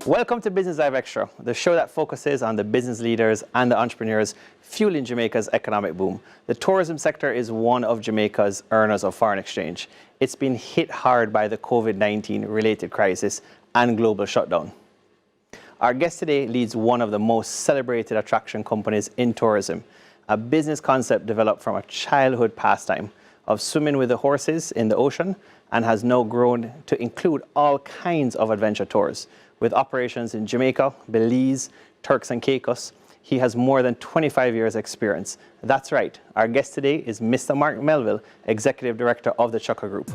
Welcome to Business Live Extra, the show that focuses on the business leaders and the entrepreneurs fueling Jamaica's economic boom. The tourism sector is one of Jamaica's earners of foreign exchange. It's been hit hard by the COVID-19 related crisis and global shutdown. Our guest today leads one of the most celebrated attraction companies in tourism, a business concept developed from a childhood pastime of swimming with the horses in the ocean and has now grown to include all kinds of adventure tours. With operations in Jamaica, Belize, Turks and Caicos, he has more than 25 years experience. That's right, our guest today is Mr. Marc Melville, Executive Director of the Chukka Group.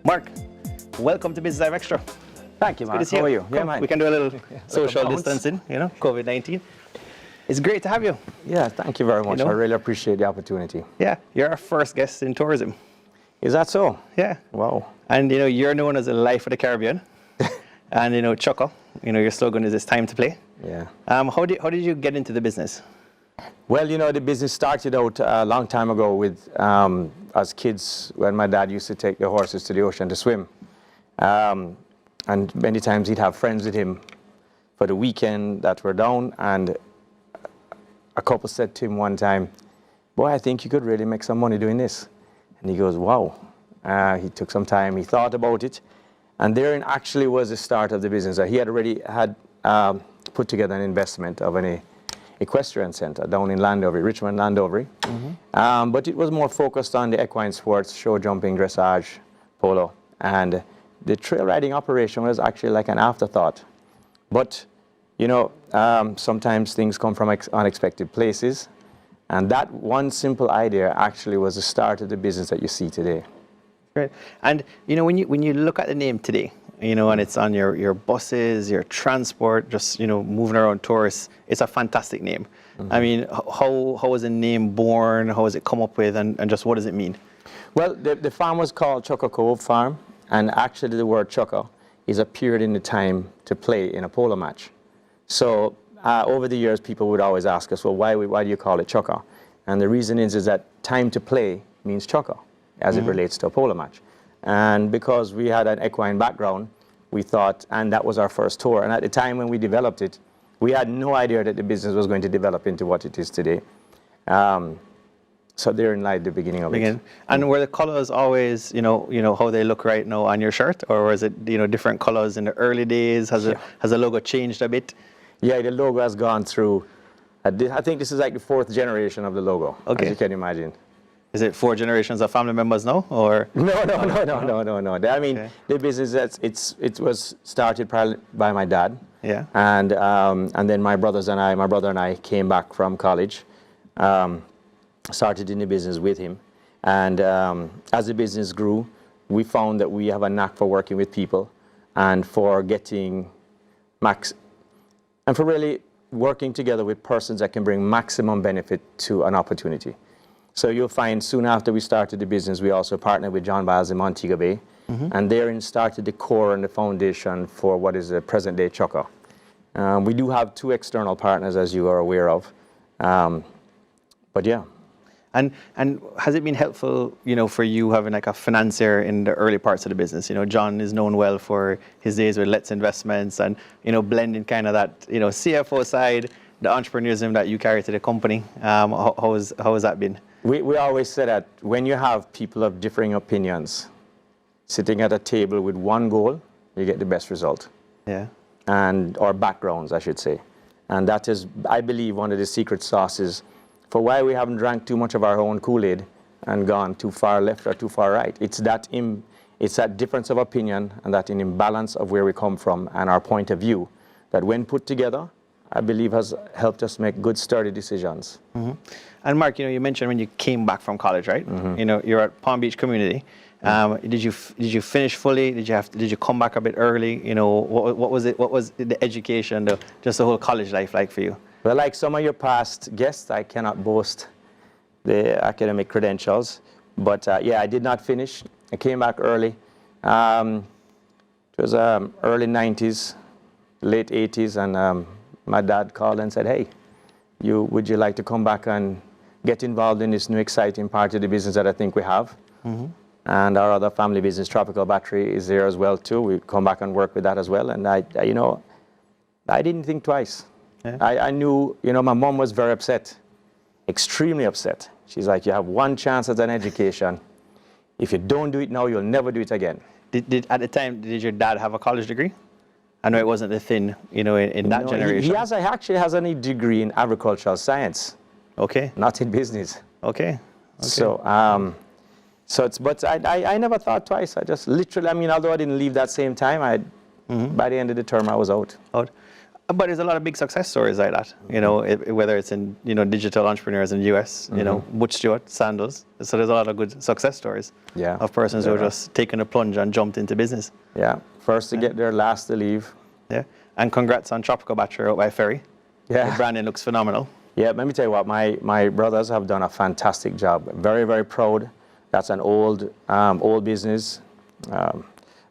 Marc, welcome to Business Live Extra. Thank you, Marc. How are you? Yeah, man. We can do a little social distancing, you know, COVID-19. It's great to have you. Yeah, thank you very much. I really appreciate the opportunity. Yeah, you're our first guest in tourism. Is that so? Yeah. Wow. And you know, you're known as the life of the Caribbean. And you know, Chukka, you know, your slogan is "It's time to play." Yeah. How did you get into the business? Well, you know, the business started out a long time ago with as kids when my dad used to take the horses to the ocean to swim. And many times he'd have friends with him for the weekend that were down, and a couple said to him one time, "Boy, I think you could really make some money doing this." And he goes, "Wow." He took some time, he thought about it, and therein actually was the start of the business. He had already put together an investment of an equestrian center down in Landover, Richmond, Landover. But it was more focused on the equine sports, show jumping, dressage, polo, and the trail riding operation was actually like an afterthought. But, you know, sometimes things come from unexpected places. And that one simple idea actually was the start of the business that you see today. Great. And you know, when you look at the name today, you know, and it's on your buses, your transport, just, you know, moving around tourists, it's a fantastic name. I mean, how was the name born? How was it come up with, and just what does it mean? Well, the farm was called Chukka Cove Farm, and actually the word Chukka is a period in the time to play in a polo match. So over the years, people would always ask us, well, why do you call it Chukka? And the reason is that time to play means Chukka, as it relates to a polo match. And because we had an equine background, we thought, and that was our first tour. And at the time when we developed it, we had no idea that the business was going to develop into what it is today. So therein lied the beginning of it. And were the colors always, you know how they look right now on your shirt, or was it, you know, different colors in the early days? Has the logo changed a bit? Yeah, the logo has gone through, I think this is like the 4th generation of the logo, as you can imagine. Is it 4 generations of family members now, or? No. I mean, the business, it was started by my dad. Yeah. And then my brother and I came back from college, started in the business with him. And as the business grew, we found that we have a knack for working with people and for getting and for really working together with persons that can bring maximum benefit to an opportunity. So you'll find soon after we started the business, we also partnered with John Biles in Montego Bay, and therein started the core and the foundation for what is the present-day Chukka. We do have 2 external partners, as you are aware of, but yeah. And has it been helpful, you know, for you having like a financier in the early parts of the business? You know, John is known well for his days with Let's Investments and, you know, blending kind of that, you know, CFO side, the entrepreneurism that you carry to the company. How has that been? We always say that when you have people of differing opinions sitting at a table with one goal, you get the best result. Yeah. Or backgrounds, I should say. And that is, I believe, one of the secret sauces for why we haven't drank too much of our own Kool-Aid and gone too far left or too far right. It's that difference of opinion and that imbalance of where we come from and our point of view that when put together, I believe has helped us make good, sturdy decisions. And Marc, you know, you mentioned when you came back from college, right? You know, you're at Palm Beach Community. Did you finish fully? Did you come back a bit early? You know, what was it? What was the education, just the whole college life like for you? Well, like some of your past guests, I cannot boast the academic credentials, but yeah, I did not finish. I came back early. It was early 90s, late 80s, and my dad called and said, hey, would you like to come back and get involved in this new exciting part of the business that I think we have? And our other family business, Tropical Battery, is there as well too. We come back and work with that as well. And I didn't think twice. Yeah. I knew, my mom was very upset, extremely upset. She's like, you have one chance at an education. If you don't do it now, you'll never do it again. At the time, did your dad have a college degree? I know it wasn't the thing, in that generation. He actually has a degree in agricultural science. Okay. Not in business. Okay. But I never thought twice. I just literally, although I didn't leave that same time, by the end of the term, I was out. But there's a lot of big success stories like that, whether it's in, digital entrepreneurs in the US, Butch Stewart, Sandals. So there's a lot of good success stories of persons who are just taken a plunge and jumped into business. Yeah, first to get there, last to leave. Yeah, and congrats on Tropical Battery out by ferry. Yeah. The branding looks phenomenal. Yeah, let me tell you what, my brothers have done a fantastic job. Very, very proud. That's an old business,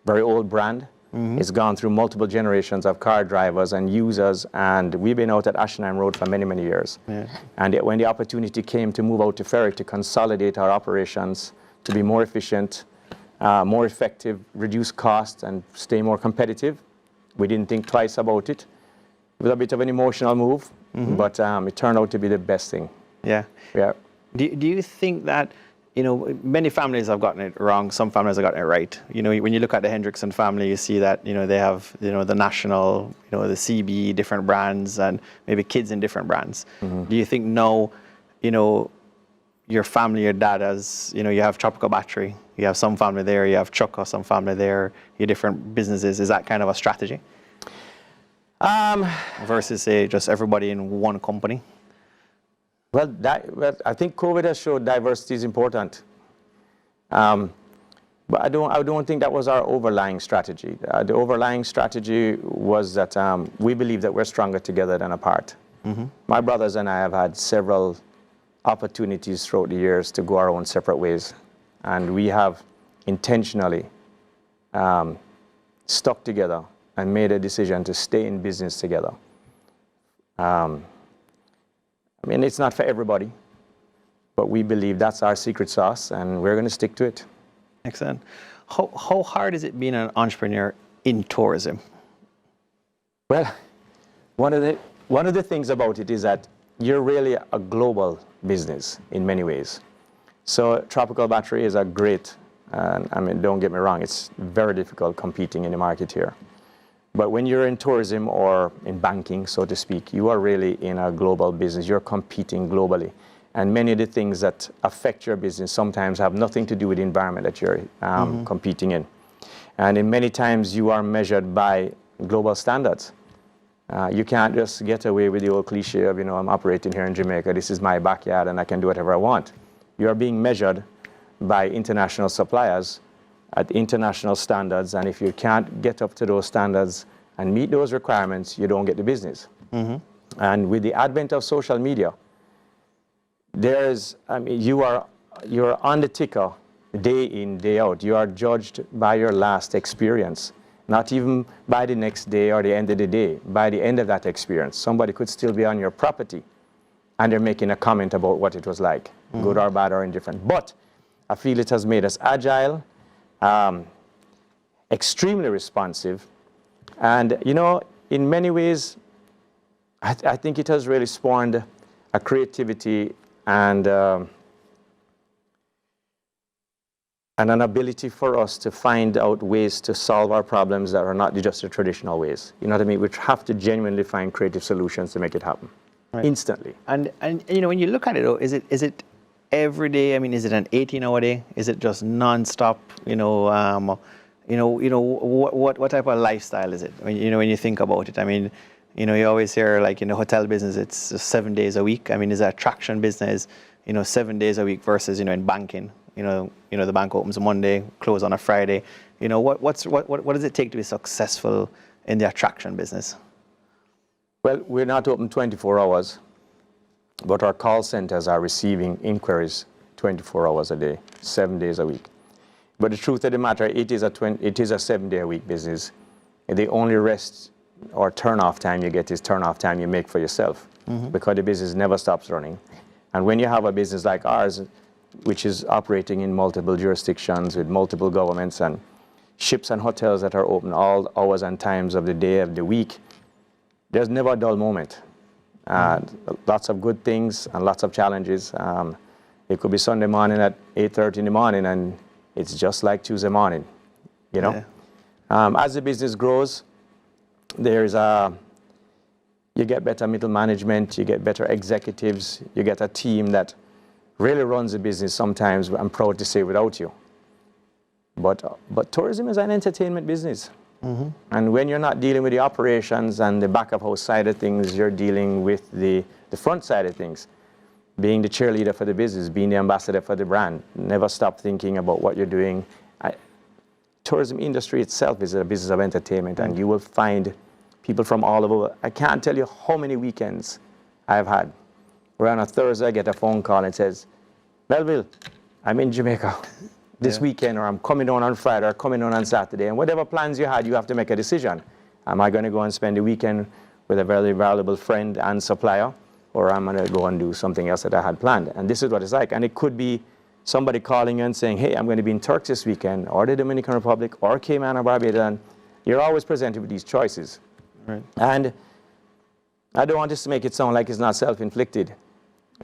very old brand. It's gone through multiple generations of car drivers and users, and we've been out at Ashenheim Road for many, many years. Yeah. And when the opportunity came to move out to ferry to consolidate our operations, to be more efficient, more effective, reduce costs, and stay more competitive, we didn't think twice about it. It was a bit of an emotional move, but it turned out to be the best thing. Yeah. Yeah. Do you think that, many families have gotten it wrong, some families have gotten it right? When you look at the Hendrickson family, you see that, they have, the national, the CB, different brands, and maybe kids in different brands. Do you think now, your family, your dad has, you have Tropical Battery, you have some family there, you have Chukka, some family there, your different businesses. Is that kind of a strategy? Versus, say, just everybody in one company? Well, I think COVID has showed diversity is important. But I don't think that was our overlying strategy. The overlying strategy was that we believe that we're stronger together than apart. My brothers and I have had several opportunities throughout the years to go our own separate ways. And we have intentionally stuck together and made a decision to stay in business together. It's not for everybody, but we believe that's our secret sauce, and we're going to stick to it. Excellent. How hard is it being an entrepreneur in tourism? Well, one of the things about it is that you're really a global business in many ways. So Tropical Battery is a great, don't get me wrong, it's very difficult competing in the market here. But when you're in tourism or in banking, so to speak, you are really in a global business. You're competing globally. And many of the things that affect your business sometimes have nothing to do with the environment that you're competing in. And in many times you are measured by global standards. You can't just get away with the old cliche of, I'm operating here in Jamaica, this is my backyard and I can do whatever I want. You are being measured by international suppliers at international standards, and if you can't get up to those standards and meet those requirements, you don't get the business. And with the advent of social media, you're on the ticker day in, day out. You are judged by your last experience, not even by the next day or the end of the day. By the end of that experience, somebody could still be on your property and they're making a comment about what it was like, good or bad or indifferent. But I feel it has made us agile, extremely responsive, and in many ways I think it has really spawned a creativity and an ability for us to find out ways to solve our problems that are not just the traditional ways. You know what I mean? We have to genuinely find creative solutions to make it happen instantly. And when you look at it, though, is it every day? Is it an 18-hour day? Is it just non-stop? What type of lifestyle is it? When you think about it, you always hear like in the hotel business, it's just 7 days a week. Is it attraction business, 7 days a week versus in banking, the bank opens on Monday, close on a Friday. What does it take to be successful in the attraction business? Well, we're not open 24 hours. But our call centers are receiving inquiries 24 hours a day, 7 days a week. But the truth of the matter, it is a 7-day-a-week business. The only rest or turn-off time you get is turn-off time you make for yourself, because the business never stops running. And when you have a business like ours, which is operating in multiple jurisdictions with multiple governments and ships and hotels that are open all hours and times of the day, of the week, there's never a dull moment. Lots of good things and lots of challenges. It could be Sunday morning at 8:30 in the morning, and it's just like Tuesday morning, you know? Yeah. As the business grows, you get better middle management, you get better executives, you get a team that really runs the business sometimes, I'm proud to say, without you. But tourism is an entertainment business. And when you're not dealing with the operations and the back of house side of things, you're dealing with the front side of things. Being the cheerleader for the business, being the ambassador for the brand. Never stop thinking about what you're doing. Tourism industry itself is a business of entertainment, and you will find people from all over. I can't tell you how many weekends I've had where on a Thursday I get a phone call and says, Melville, I'm in Jamaica this weekend, or I'm coming down on Friday, or coming down on Saturday, and whatever plans you had, you have to make a decision. Am I going to go and spend the weekend with a very valuable friend and supplier, or am I going to go and do something else that I had planned? And this is what it's like. And it could be somebody calling you and saying, hey, I'm going to be in Turks this weekend, or the Dominican Republic, or Cayman or Barbados, and you're always presented with these choices. Right. And I don't want this to make it sound like it's not self-inflicted,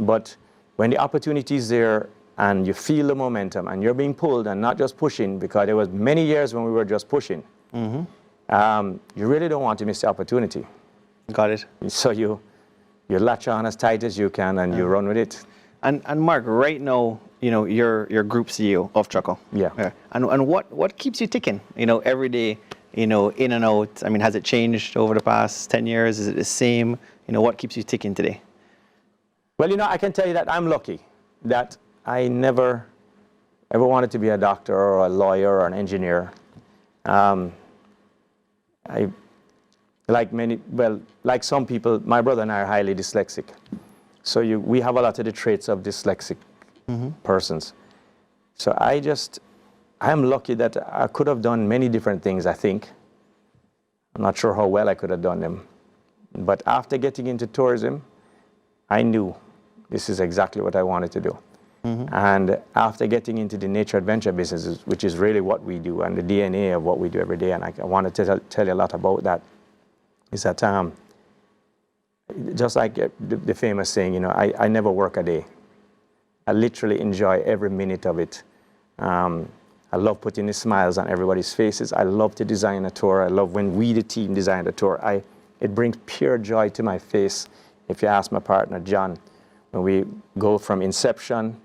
but when the opportunity is there and you feel the momentum and you're being pulled and not just pushing, because there was many years when we were just pushing, you really don't want to miss the opportunity. Got it. So you latch on as tight as you can and you run with it. And Marc, right now, you know, you're Group CEO of Chukka. Yeah. And what keeps you ticking, you know, every day, you know, in and out? I mean, has it changed over the past 10 years? Is it the same? You know, what keeps you ticking today? Well, you know, I can tell you that I'm lucky that I never ever wanted to be a doctor or a lawyer or an engineer. Like some people, my brother and I are highly dyslexic. So we have a lot of the traits of dyslexic persons. So I'm lucky that I could have done many different things, I think. I'm not sure how well I could have done them. But after getting into tourism, I knew this is exactly what I wanted to do. And after getting into the nature adventure businesses, which is really what we do and the DNA of what we do every day, and I wanted to tell you a lot about that, is that just like the famous saying, you know, I never work a day. I literally enjoy every minute of it. I love putting the smiles on everybody's faces. I love to design a tour. I love when we, the team, design a tour. It brings pure joy to my face. If you ask my partner, John, when we go from inception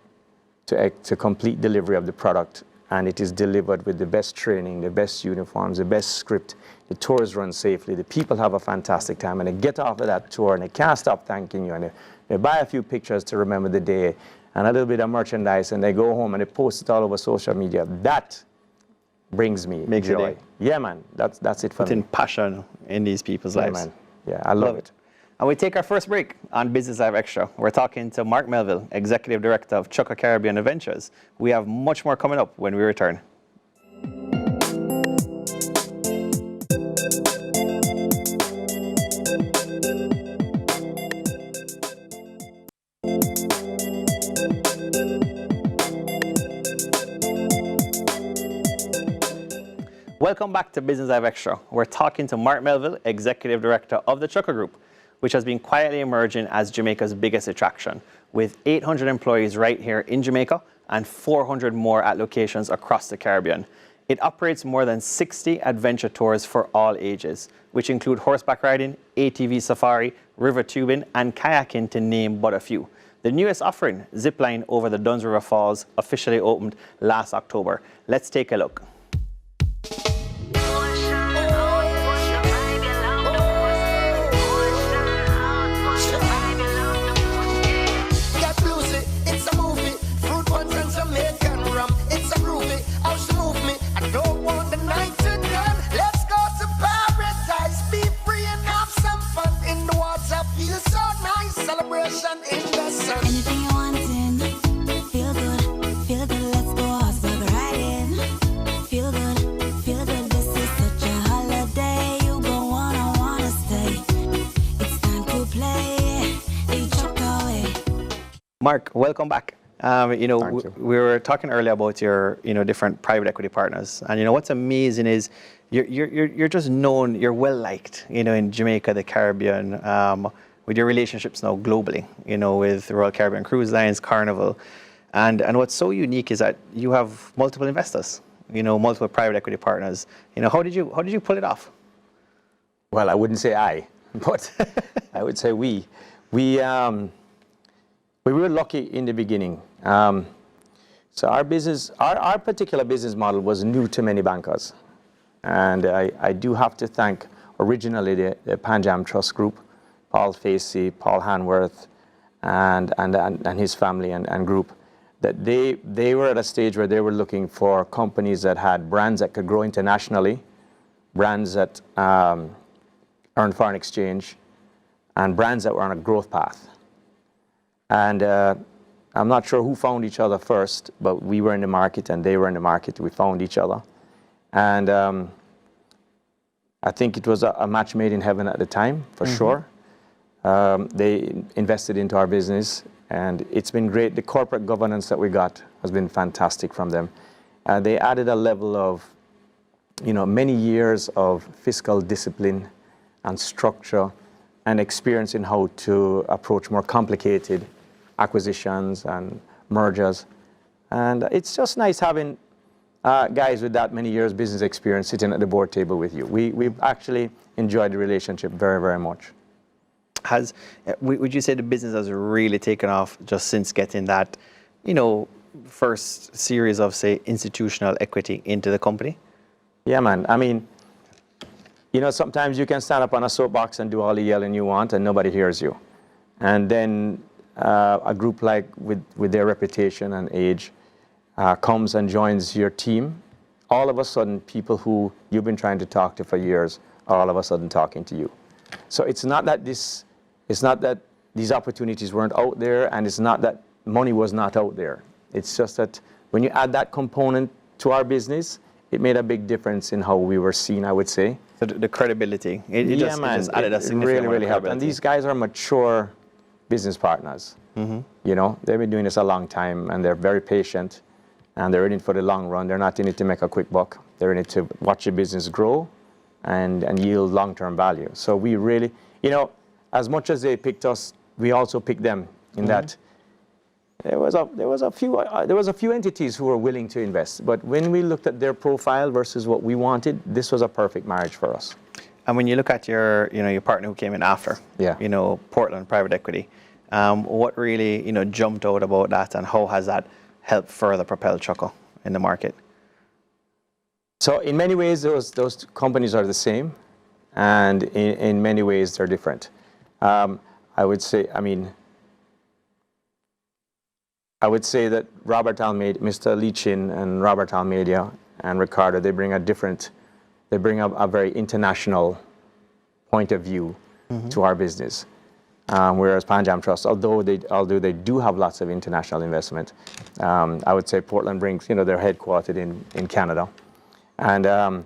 to complete delivery of the product, and it is delivered with the best training, the best uniforms, the best script, the tours run safely, the people have a fantastic time, and they get off of that tour and they can't stop thanking you, and they buy a few pictures to remember the day, and a little bit of merchandise, and they go home and they post it all over social media. That brings me joy. Yeah, man, that's it for me. Putting passion in these people's lives. Man. Yeah, I love it. And we take our first break on Business Live Extra. We're talking to Marc Melville, Executive Director of Chukka Caribbean Adventures. We have much more coming up when we return. Welcome back to Business Live Extra. We're talking to Marc Melville, Executive Director of the Chukka Group, which has been quietly emerging as Jamaica's biggest attraction, with 800 employees right here in Jamaica and 400 more at locations across the Caribbean. It operates more than 60 adventure tours for all ages, which include horseback riding, ATV safari, river tubing, and kayaking, to name but a few. The newest offering, Zipline over the Duns River Falls, officially opened last October. Let's take a look. Anything you want in, feel good, let's go horseback riding. Feel good, this is such a holiday, you gon' wanna Mark, welcome back. Thank you. We were talking earlier about your, different private equity partners, and what's amazing is you're just known, you're well liked, in Jamaica, the Caribbean, with your relationships now globally, with Royal Caribbean Cruise Lines, Carnival, and what's so unique is that you have multiple investors, multiple private equity partners. How did you pull it off? Well, I wouldn't say I, but I would say we. We were lucky in the beginning. So our business, our particular business model was new to many bankers. And I do have to thank originally the Panjam Trust Group, Paul Facey, Paul Hanworth, and his family and group, that they were at a stage where they were looking for companies that had brands that could grow internationally, brands that earned foreign exchange, and brands that were on a growth path. And I'm not sure who found each other first, but we were in the market and they were in the market. We found each other. And I think it was a match made in heaven at the time, for sure. They invested into our business, and it's been great. The corporate governance that we got has been fantastic from them. They added a level of, many years of fiscal discipline and structure and experience in how to approach more complicated acquisitions and mergers. And it's just nice having guys with that many years business experience sitting at the board table with you. We've actually enjoyed the relationship very, very much. Would you say the business has really taken off just since getting that, first series of, say, institutional equity into the company? Yeah, man. I mean, sometimes you can stand up on a soapbox and do all the yelling you want and nobody hears you. And then a group like with their reputation and age comes and joins your team. All of a sudden, people who you've been trying to talk to for years are all of a sudden talking to you. So it's not that these opportunities weren't out there, and it's not that money was not out there. It's just that when you add that component to our business, it made a big difference in how we were seen, I would say. So the credibility, it just added a significant really helped. And these guys are mature business partners. They've been doing this a long time, and they're very patient, and they're in it for the long run. They're not in it to make a quick buck. They're in it to watch the business grow and yield long-term value. So we really, as much as they picked us, we also picked them in that there was a few entities who were willing to invest. But when we looked at their profile versus what we wanted, this was a perfect marriage for us. And when you look at your partner who came in after, Portland Private Equity, what really, jumped out about that, and how has that helped further propel Chukka in the market? So in many ways, those companies are the same, and in many ways they're different. I would say that Mr. Lichin and Robert Almeida and Ricardo, they bring a very international point of view to our business. Whereas Panjam Trust, although they do have lots of international investment, I would say Portland brings, they're headquartered in Canada. And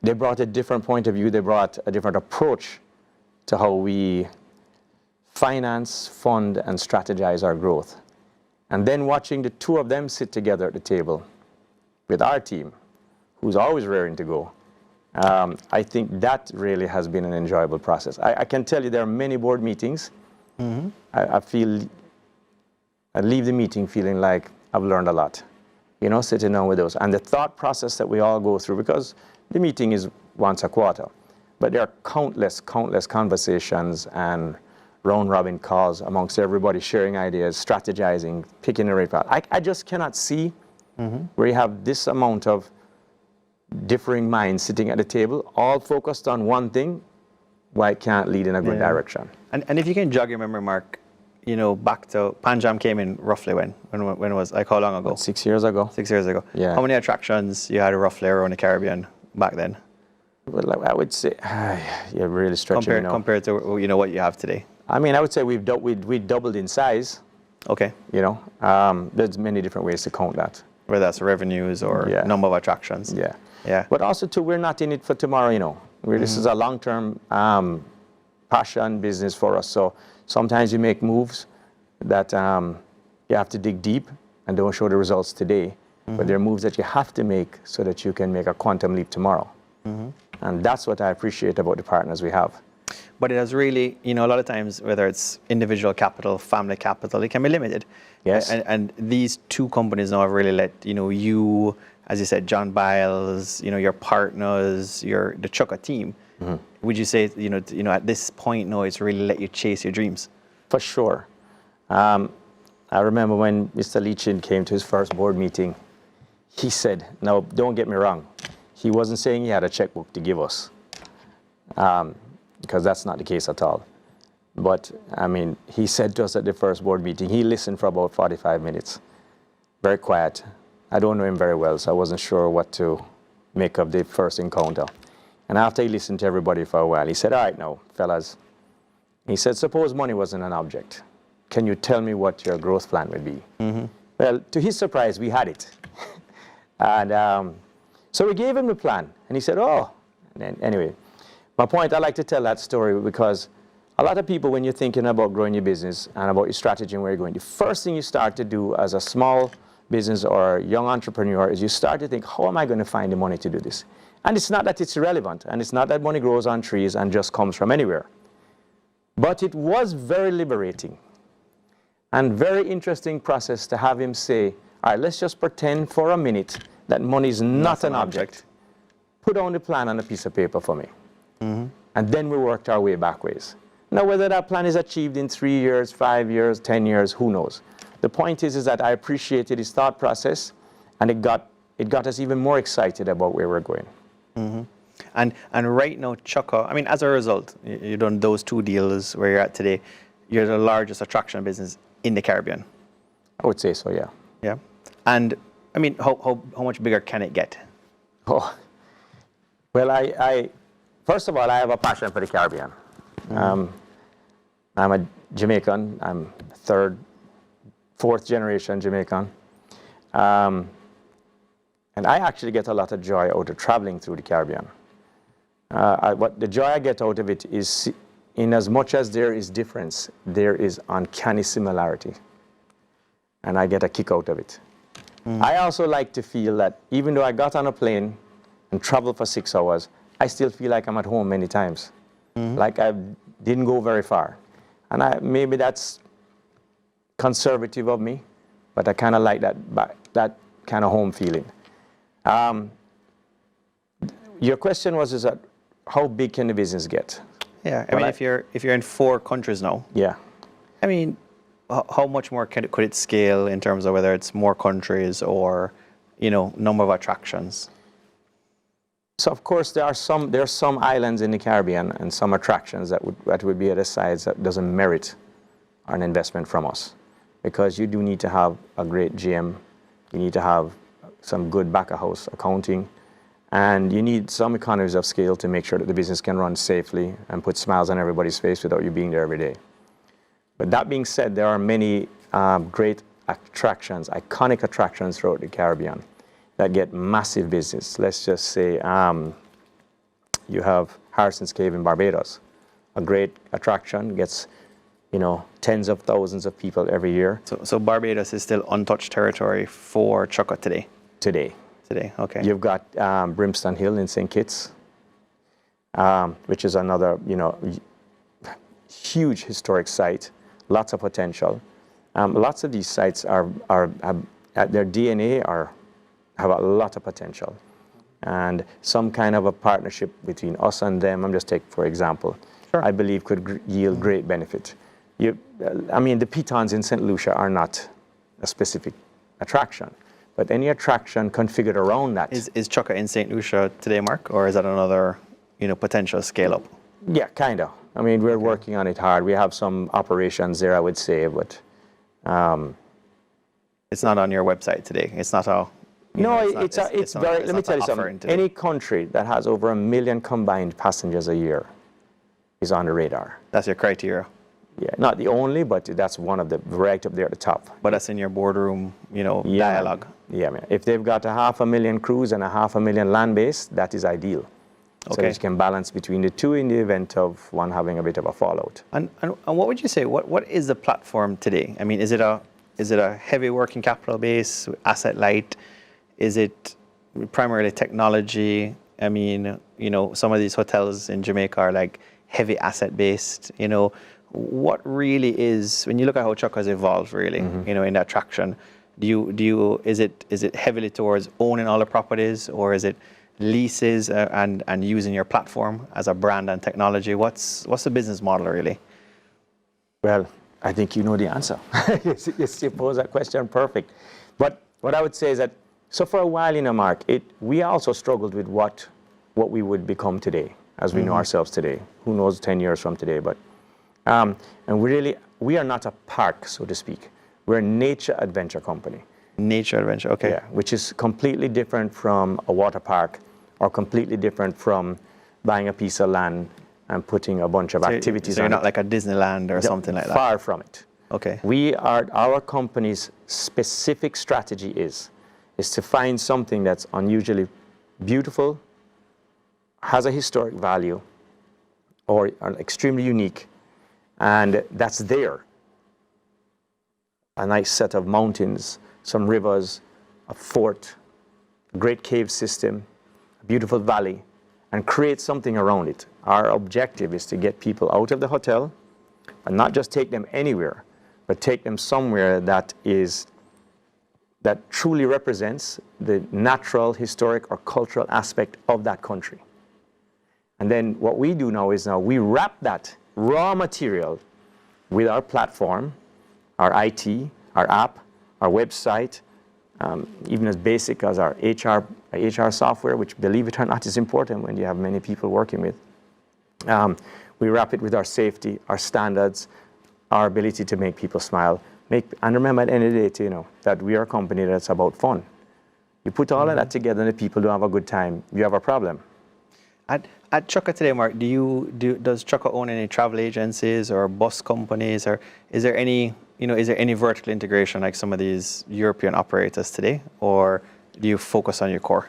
they brought a different point of view. They brought a different approach to how we finance, fund, and strategize our growth. And then watching the two of them sit together at the table with our team, who's always raring to go, I think that really has been an enjoyable process. I can tell you there are many board meetings. I leave the meeting feeling like I've learned a lot, sitting down with those. And the thought process that we all go through, because the meeting is once a quarter, but there are countless conversations and round-robin calls amongst everybody, sharing ideas, strategizing, picking the right path. I just cannot see where you have this amount of differing minds sitting at the table, all focused on one thing, why it can't lead in a good direction. And if you can jog your memory, Mark, back to Panjam came in roughly when it was, like, how long ago? 6 years ago. 6 years ago. Yeah. How many attractions you had roughly around the Caribbean back then? Well, I would say, you're really stretching. Compared to what you have today. I mean, I would say we doubled in size. Okay. There's many different ways to count that. Whether that's revenues or number of attractions. Yeah. But also, too, we're not in it for tomorrow, This is a long-term passion business for us. So sometimes you make moves that You have to dig deep and don't show the results today, but there are moves that you have to make so that you can make a quantum leap tomorrow. And that's what I appreciate about the partners we have. But it has really, a lot of times, whether it's individual capital, family capital, it can be limited. Yes. And these two companies now have really let, you, as you said, John Biles, your partners, the Chukka team. Would you say, at this point now, it's really let you chase your dreams? For sure. I remember when Mr. Latched came to his first board meeting, he said, now, don't get me wrong, he wasn't saying he had a checkbook to give us, because that's not the case at all. But, he said to us at the first board meeting, he listened for about 45 minutes, very quiet. I don't know him very well, so I wasn't sure what to make of the first encounter. And after he listened to everybody for a while, he said, all right now, fellas. He said, suppose money wasn't an object. Can you tell me what your growth plan would be? Well, to his surprise, we had it. And so we gave him the plan. And he said, oh. And then, anyway, my point, I like to tell that story because a lot of people, when you're thinking about growing your business and about your strategy and where you're going, the first thing you start to do as a small business or young entrepreneur is you start to think, how am I going to find the money to do this? And it's not that it's irrelevant, and it's not that money grows on trees and just comes from anywhere. But it was very liberating and very interesting process to have him say, all right, let's just pretend for a minute that money is not an object. Put down the plan on a piece of paper for me. And then we worked our way backwards. Now, whether that plan is achieved in 3 years, 5 years, 10 years, who knows? The point is that I appreciated his thought process, and it got us even more excited about where we're going. And right now, Chukka, as a result, you've done those two deals where you're at today. You're the largest attraction business in the Caribbean. I would say so, yeah. Yeah. And how much bigger can it get? Oh, well, I first of all, I have a passion for the Caribbean. I'm a Jamaican. I'm third, fourth generation Jamaican. And I actually get a lot of joy out of traveling through the Caribbean. The joy I get out of it is, in as much as there is difference, there is uncanny similarity. And I get a kick out of it. I also like to feel that even though I got on a plane and traveled for 6 hours, I still feel like I'm at home many times. Like I didn't go very far. And maybe that's conservative of me, but I kind of like that kind of home feeling. Your question was, is that how big can the business get? Yeah, if you're in 4 countries now. Yeah. How much more could it scale in terms of whether it's more countries or, number of attractions? So of course there are some islands in the Caribbean and some attractions that would be at a size that doesn't merit an investment from us, because you do need to have a great GM, you need to have some good back of house accounting, and you need some economies of scale to make sure that the business can run safely and put smiles on everybody's face without you being there every day. But that being said, there are many great attractions, iconic attractions throughout the Caribbean that get massive business. Let's just say you have Harrison's Cave in Barbados, a great attraction, gets tens of thousands of people every year. So Barbados is still untouched territory for Chukka today? Today, okay. You've got Brimstone Hill in St. Kitts, which is another huge historic site, lots of potential. Lots of these sites have their DNA have a lot of potential, and some kind of a partnership between us and them, I'm just taking for example, sure, I believe could yield great benefit. The pitons in St. Lucia are not a specific attraction, but any attraction configured around that. Is Chukka in St. Lucia today, Mark, or is that another potential scale up? Yeah, kind of. We're working on it hard. We have some operations there, I would say, but it's not on your website today. It's not a. It's very. Let me tell you something. Any country that has over 1 million combined passengers a year is on the radar. That's your criteria. Yeah, not the only, but that's one of the right up there at the top. But that's in your boardroom, dialogue. Yeah, man. If they've got 500,000 crews and 500,000 land base, that is ideal. Okay. So that you can balance between the two in the event of one having a bit of a fallout. And what would you say? What is the platform today? Is it a is it a heavy working capital base, asset light? Is it primarily technology? I mean, you know, some of these hotels in Jamaica are like heavy asset based. You know, what really is, when you look at how Chukka has evolved, really, you know, in that traction, is it heavily towards owning all the properties, or is it leases and using your platform as a brand and technology? What's the business model really? Well, I think you know the answer. You pose that question perfect. But what I would say is that, so for a while, you know, Mark, we also struggled with what we would become today, as we know ourselves today. Who knows 10 years from today? But and we are not a park, so to speak. We're a nature adventure company. Nature adventure, okay. Yeah, which is completely different from a water park, or completely different from buying a piece of land and putting a bunch of activities so on you're it. not like a Disneyland or something like that? Far from it. Okay. Our company's specific strategy is to find something that's unusually beautiful, has a historic value, or extremely unique, and that's there. A nice set of mountains, some rivers, a fort, a great cave system, a beautiful valley, and create something around it. Our objective is to get people out of the hotel, and not just take them anywhere, but take them somewhere that truly represents the natural, historic, or cultural aspect of that country. And then what we do now is we wrap that raw material with our platform, our IT, our app, our website, even as basic as our HR software, which, believe it or not, is important when you have many people working with. We wrap it with our safety, our standards, our ability to make people smile. And remember, at the end of the day, you know, that we are a company that's about fun. You put all of that together and the people don't have a good time, you have a problem. At Chukka today, Mark, does Chukka own any travel agencies or bus companies, or is there any vertical integration like some of these European operators today, or do you focus on your core?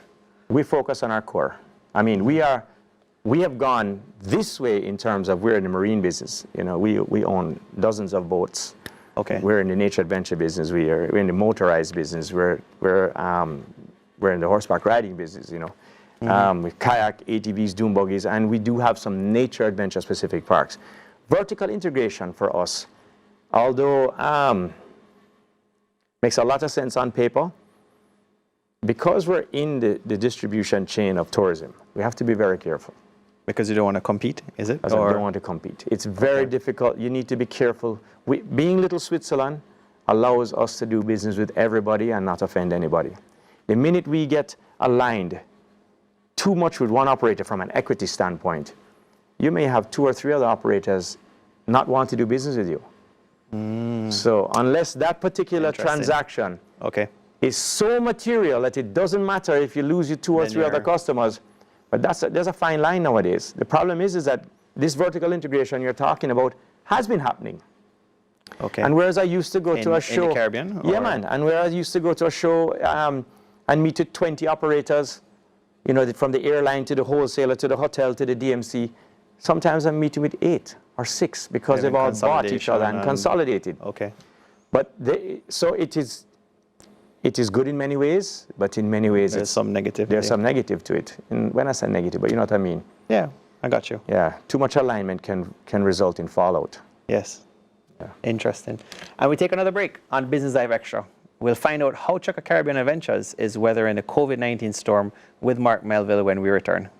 We focus on our core. I mean, we have gone this way in terms of, we're in the marine business. You know, we own dozens of boats. Okay. We're in the nature adventure business. We're in the motorized business. We're in the horseback riding business. You know. With kayak, ATVs, dune buggies, and we do have some nature adventure specific parks. Vertical integration for us, although makes a lot of sense on paper, because we're in the distribution chain of tourism, we have to be very careful. Because you don't want to compete, is it? Because I don't want to compete. It's very difficult. You need to be careful. Being Little Switzerland allows us to do business with everybody and not offend anybody. The minute we get aligned too much with one operator from an equity standpoint, you may have 2 or 3 other operators not want to do business with you. So unless that particular transaction is so material that it doesn't matter if you lose your 2 or 3 other customers, but there's a fine line nowadays. The problem is that this vertical integration you're talking about has been happening. Okay. And whereas I used to go to a show, in the Caribbean? Yeah, man. And whereas I used to go to a show and meet with 20 operators, you know, from the airline to the wholesaler to the hotel to the DMC, sometimes I'm meeting with 8 or 6 because they've all bought each other and consolidated. Okay. But so it is good in many ways, but in many ways there's some negative. There's some negative to it. And when I say negative, but you know what I mean. Yeah, I got you. Yeah, too much alignment can result in fallout. Yes. Yeah. Interesting. And we take another break on Business Dive Extra. We'll find out how Chukka Caribbean Adventures is weathering the COVID-19 storm with Marc Melville when we return.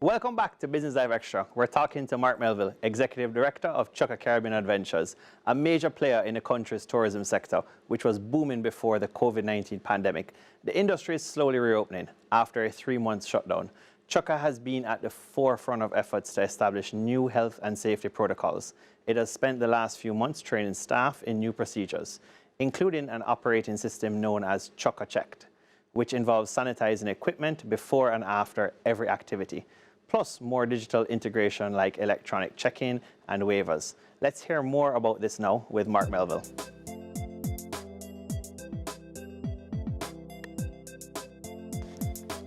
Welcome back to Business Dive Extra. We're talking to Marc Melville, Executive Director of Chukka Caribbean Adventures, a major player in the country's tourism sector, which was booming before the COVID-19 pandemic. The industry is slowly reopening after a 3-month shutdown. Chukka has been at the forefront of efforts to establish new health and safety protocols. It has spent the last few months training staff in new procedures, including an operating system known as Chukka Checked. which involves sanitizing equipment before and after every activity, plus more digital integration like electronic check-in and waivers. Let's hear more about this now with Marc Melville.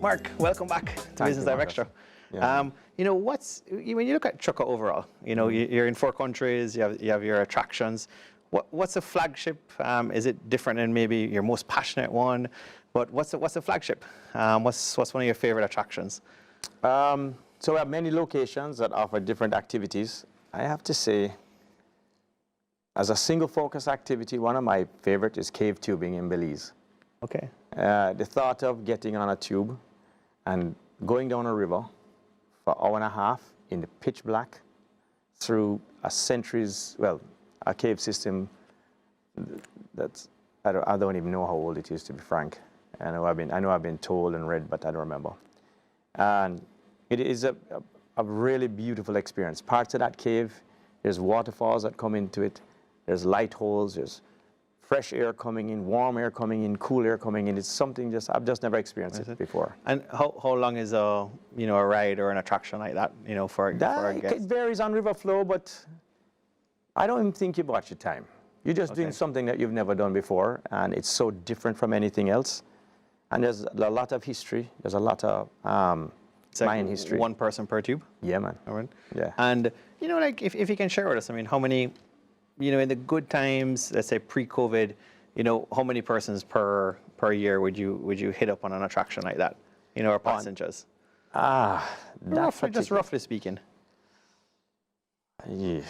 Marc, welcome back to Business Live Extra. Yeah. You know, when you look at Chukka overall, you know, you're in 4 countries, you have your attractions. What's the flagship? Is it different than maybe your most passionate one? But what's the flagship? What's one of your favorite attractions? So we have many locations that offer different activities. I have to say, as a single focus activity, one of my favorite is cave tubing in Belize. Okay. The thought of getting on a tube and going down a river for an hour and a half in the pitch black through a cave system that's, I don't even know how old it is, to be frank. I know I've been told and read, but I don't remember. And it is a really beautiful experience. Parts of that cave, there's waterfalls that come into it, there's light holes, there's fresh air coming in, warm air coming in, cool air coming in. It's something I've just never experienced it before. And how long is a ride or an attraction like that, for a guest? It varies on river flow, but I don't even think you watch your time. You're just doing something that you've never done before, and it's so different from anything else. And there's a lot of history. There's a lot of Mayan history. One person per tube? Yeah, man. All right. Yeah. And, like if you can share with us, how many, in the good times, let's say pre-COVID, how many persons per year would you hit up on an attraction like that, or passengers? Just roughly speaking. Yeah.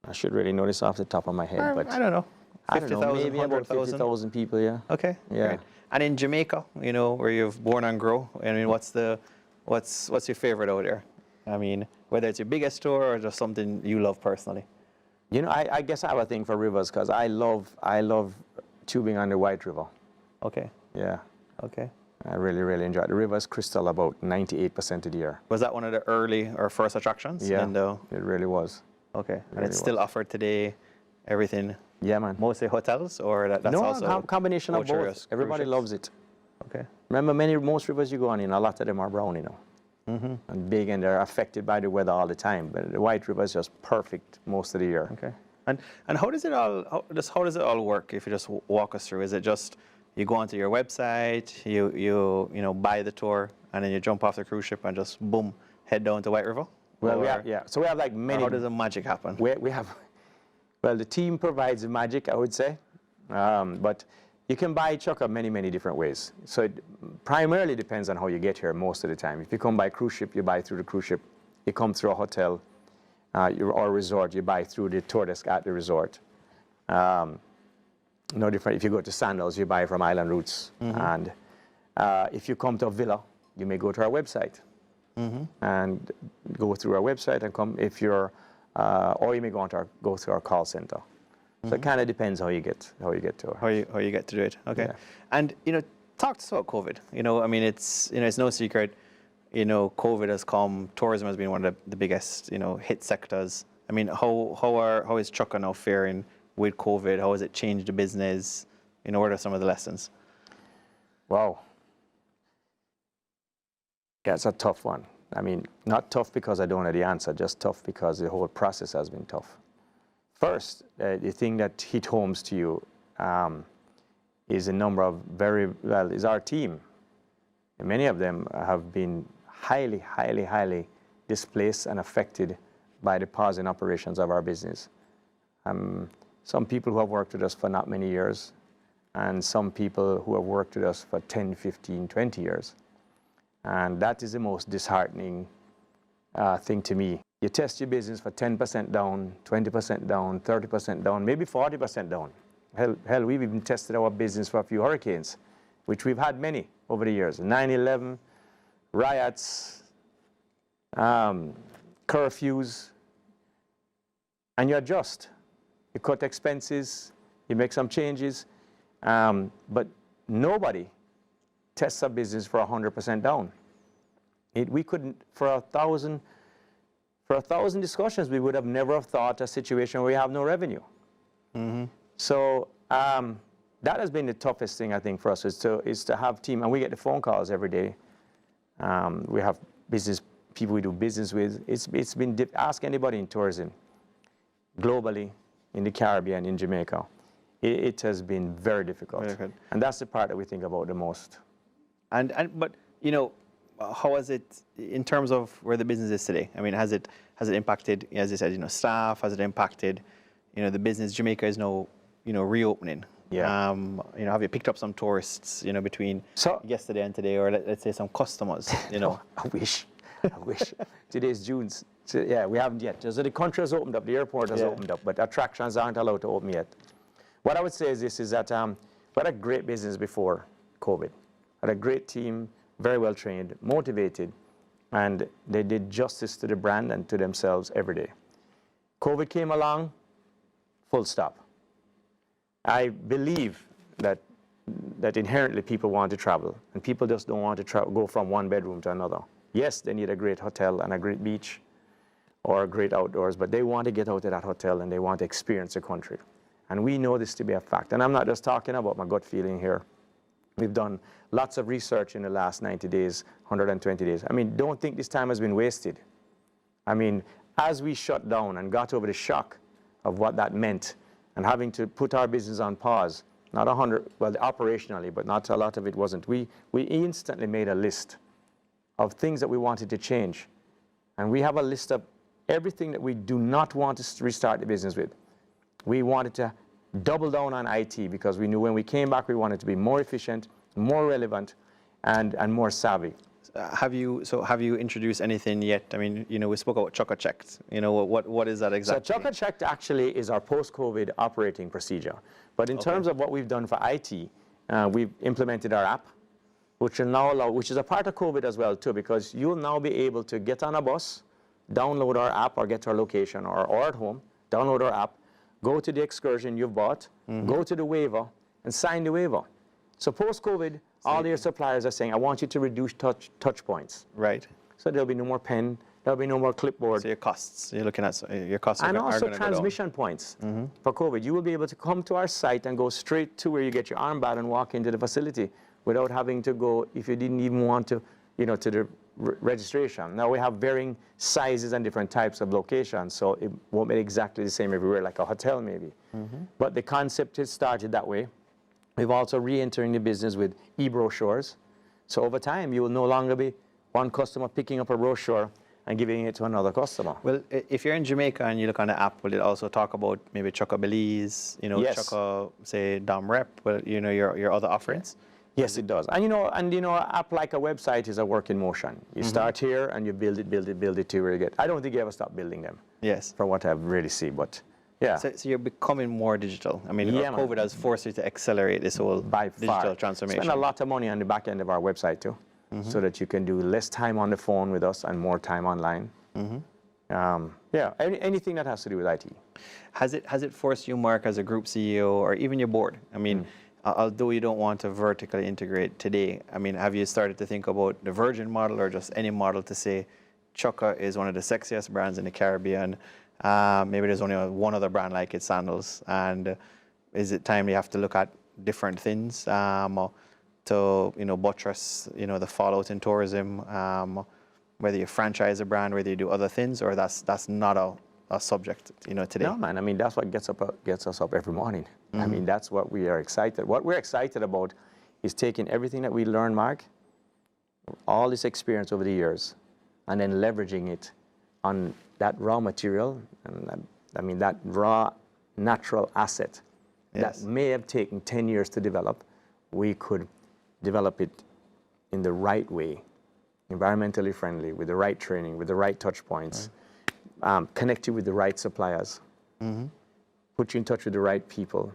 I should really know this off the top of my head, but I don't know. 50,000, maybe about 50,000 people, yeah. Okay. Yeah. Great. And in Jamaica, where you've born and grow, what's your favorite out there? Whether it's your biggest tour or just something you love personally. I guess I have a thing for rivers because I love tubing on the White River. Okay. Yeah. Okay. I really, really enjoy it. The river's crystal about 98% of the year. Was that one of the early or first attractions? Yeah, it really was. Okay. And it's still offered today, everything? Yeah, man. Mostly hotels, or that's also... No, combination of both. Everybody loves it. Okay. Remember, most rivers you go on, a lot of them are brown, and big, and they're affected by the weather all the time. But the White River is just perfect most of the year. Okay. And how does it all work? If you just walk us through, is it just you go onto your website, you buy the tour, and then you jump off the cruise ship and just boom, head down to White River? Well, so we have like many. How does the magic happen? We have. Well, the team provides the magic, I would say, but you can buy Chukka many, many different ways. So it primarily depends on how you get here most of the time. If you come by cruise ship, you buy through the cruise ship. You come through a hotel or a resort, you buy through the tour desk at the resort. No different. If you go to Sandals, you buy from Island Routes. And if you come to a villa, you may go to our website and go through our website and come. If you're or you may go through our call center. So it kind of depends how you get to it. How you get to do it. Okay. Yeah. And talk to us about COVID. It's no secret. COVID has come. Tourism has been one of the biggest hit sectors. How is Chukka now faring with COVID? How has it changed the business? What are some of the lessons? Wow. Yeah, it's a tough one. Not tough because I don't know the answer, just tough because the whole process has been tough. First, the thing that hit homes to you is a number of is our team. And many of them have been highly, highly, highly displaced and affected by the pause in operations of our business. Some people who have worked with us for not many years, and some people who have worked with us for 10, 15, 20 years. And that is the most disheartening thing to me. You test your business for 10% down, 20% down, 30% down, maybe 40% down. Hell, we've even tested our business for a few hurricanes, which we've had many over the years. 9/11, riots, curfews, and you adjust. You cut expenses, you make some changes, but nobody tests a business for 100% down. We couldn't, for a thousand discussions, we would have never have thought a situation where we have no revenue. So that has been the toughest thing, I think, for us, is to have team, and we get the phone calls every day. We have business people we do business with. It's been, ask anybody in tourism, globally, in the Caribbean, in Jamaica. It has been very difficult. And that's the part that we think about the most. But, you know, how has it, in terms of where the business is today? I mean, has it impacted, as you said, you know, staff? Has it impacted, you know, the business? Jamaica is now, you know, reopening. Yeah. You know, have you picked up some tourists, you know, between yesterday and today, or let's say some customers, you know? I wish. Today's June. So, yeah, we haven't yet. So the country has opened up, the airport has opened up, but attractions aren't allowed to open yet. What I would say is this, is that we had a great business before COVID. Had a great team, very well trained, motivated, and they did justice to the brand and to themselves every day. COVID came along, full stop. I believe that inherently people want to travel, and people just don't want to go from one bedroom to another. Yes, they need a great hotel and a great beach or a great outdoors, but they want to get out of that hotel and they want to experience the country. And we know this to be a fact. And I'm not just talking about my gut feeling here. We've done lots of research in the last 90 days, 120 days. I mean, don't think this time has been wasted. I mean, as we shut down and got over the shock of what that meant and having to put our business on pause, not 100, well, operationally, but not a lot of it wasn't. We instantly made a list of things that we wanted to change. And we have a list of everything that we do not want to restart the business with. We wanted to double down on IT because we knew when we came back, we wanted to be more efficient, more relevant, and more savvy. Have you introduced anything yet? I mean, you know, we spoke about Chukka Checked. You know, what is that exactly? So Chukka Checked actually is our post-COVID operating procedure. But in terms of what we've done for IT, we've implemented our app, which will now allow, which is a part of COVID as well too, because you'll now be able to get on a bus, download our app or get to our location or at home, download our app, go to the excursion you've bought, go to the waiver and sign the waiver. So post-COVID, all your suppliers are saying, I want you to reduce touch points. Right. So there'll be no more pen, there'll be no more clipboard. So your costs, you're looking at your costs are and going to go down. also transmission points for COVID. You will be able to come to our site and go straight to where you get your armband and walk into the facility without having to go, if you didn't even want to, you know, to the registration. Now we have varying sizes and different types of locations, so it won't be exactly the same everywhere, like a hotel maybe. But the concept has started that way. We've also re-entering the business with e-brochures. So over time, you will no longer be one customer picking up a brochure and giving it to another customer. Well, if you're in Jamaica and you look on the app, will it also talk about maybe Chukka Belize, you know, Chukka, say, Dom Rep, well, you know, your other offerings? Yes, it does. And you know, an app like a website is a work in motion. You start here and you build it to where you get. I don't think you ever stop building them. Yes. From what I've really seen, but yeah. So you're becoming more digital. I mean, COVID has forced you to accelerate this whole digital transformation. Spend a lot of money on the back end of our website too, so that you can do less time on the phone with us and more time online. Yeah, anything that has to do with IT. Has it forced you, Mark, as a group CEO or even your board? I mean, although you don't want to vertically integrate today, I mean, have you started to think about the Virgin model or just any model to say Chukka is one of the sexiest brands in the Caribbean? Maybe there's only one other brand like it, sandals. And is it time you have to look at different things to, you know, buttress, you know, the fallout in tourism, whether you franchise a brand, whether you do other things, or that's not a subject, you know, today? No, man. I mean, that's what gets us up every morning. I mean, that's what we are excited. What we're excited about is taking everything that we learned, Mark, all this experience over the years, and then leveraging it on that raw material, and I mean, that raw natural asset that may have taken 10 years to develop. We could develop it in the right way, environmentally friendly, with the right training, with the right touch points, connect you with the right suppliers, put you in touch with the right people,